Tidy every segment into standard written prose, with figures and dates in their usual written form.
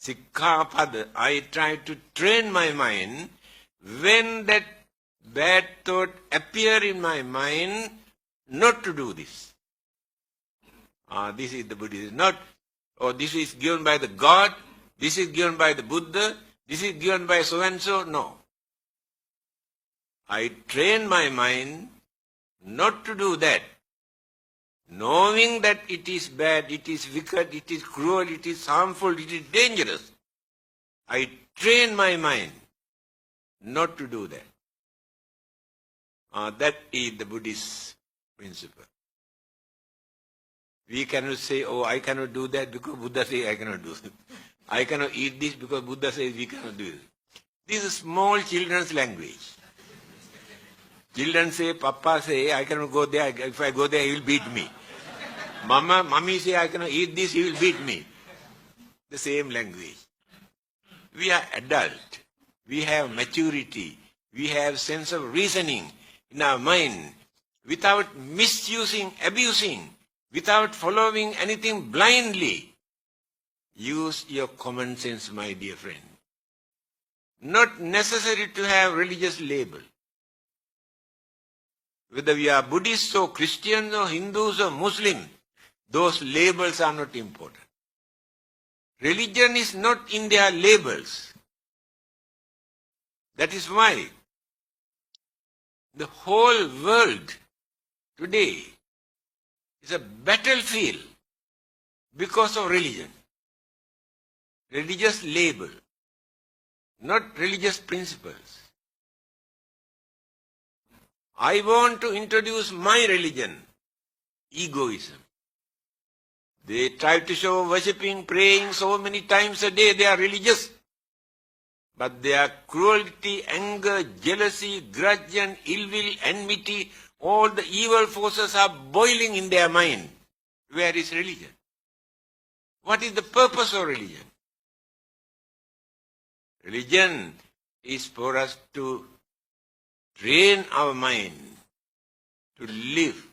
Sikkhapada, I try to train my mind when that bad thought appear in my mind, not to do this. This is the Buddhism. Not, this is given by the God, this is given by the Buddha, this is given by so-and-so. No. I train my mind not to do that. Knowing that it is bad, it is wicked, it is cruel, it is harmful, it is dangerous. I train my mind not to do that. That is the Buddhist principle. We cannot say, I cannot do that because Buddha says I cannot do it. I cannot eat this because Buddha says we cannot do it. This is small children's language. Children say, Papa say, I cannot go there. If I go there, he will beat me. Mommy say, I cannot eat this, he will beat me. The same language. We are adult. We have maturity. We have sense of reasoning in our mind. Without misusing, abusing, without following anything blindly. Use your common sense, my dear friend. Not necessary to have religious label. Whether we are Buddhists or Christians or Hindus or Muslims, those labels are not important. Religion is not in their labels. That is why the whole world today is a battlefield because of religion. Religious label, not religious principles. I want to introduce my religion, egoism. They try to show worshipping, praying so many times a day, they are religious. But their cruelty, anger, jealousy, grudge and ill will, enmity, all the evil forces are boiling in their mind. Where is religion? What is the purpose of religion? Religion is for us to train our mind to live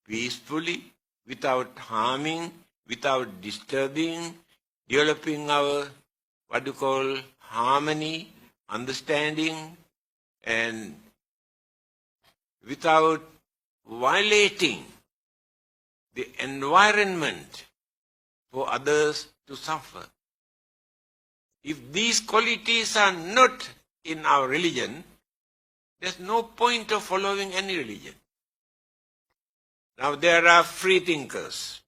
peacefully, without harming, without disturbing, developing our, harmony, understanding, and without violating the environment for others to suffer. If these qualities are not in our religion, there's no point of following any religion. Now there are free thinkers.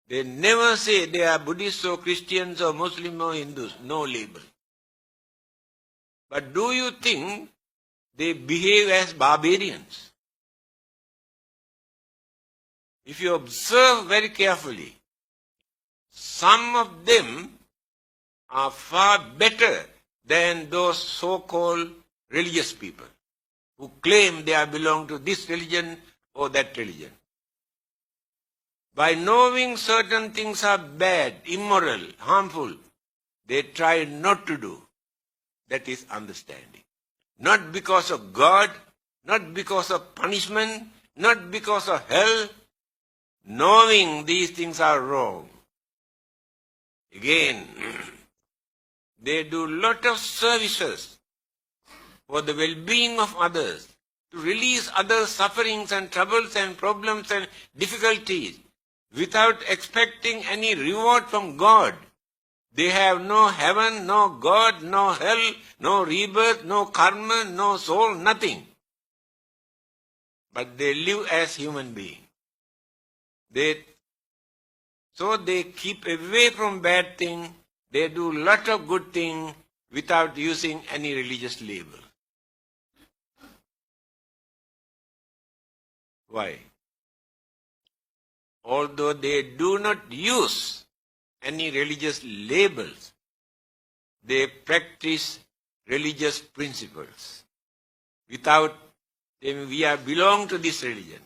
They never say they are Buddhists or Christians or Muslims or Hindus. No label. But do you think they behave as barbarians? If you observe very carefully, some of them are far better than those so-called religious people who claim they belong to this religion or that religion. By knowing certain things are bad, immoral, harmful, they try not to do. That is understanding. Not because of God, not because of punishment, not because of hell, knowing these things are wrong. Again, they do lot of services for the well-being of others, to release others' sufferings and troubles and problems and difficulties without expecting any reward from God. They have no heaven, no God, no hell, no rebirth, no karma, no soul, nothing. But they live as human beings. So they keep away from bad things. They do lot of good things without using any religious label. Why? Although they do not use any religious labels, they practice religious principles. Without them, we belong to this religion.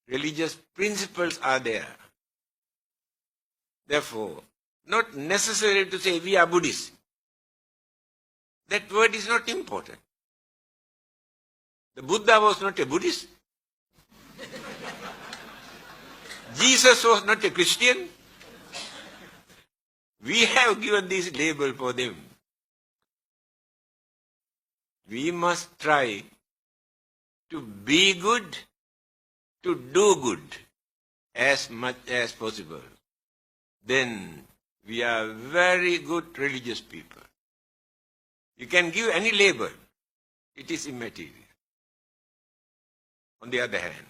Religious principles are there. Therefore, not necessary to say we are Buddhists. That word is not important. The Buddha was not a Buddhist. Jesus was not a Christian. We have given this label for them. We must try to be good, to do good as much as possible. Then we are very good religious people. You can give any label. It is immaterial. On the other hand,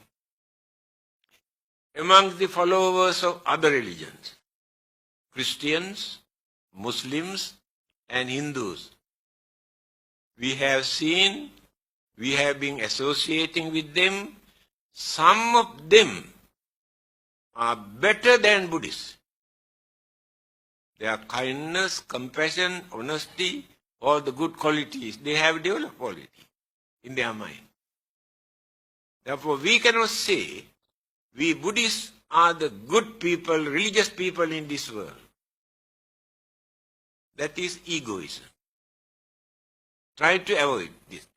among the followers of other religions, Christians, Muslims, and Hindus, we have seen, we have been associating with them. Some of them are better than Buddhists. Their kindness, compassion, honesty, all the good qualities, they have developed quality in their mind. Therefore, we cannot say we Buddhists are the good people, religious people in this world. That is egoism. Try to avoid this.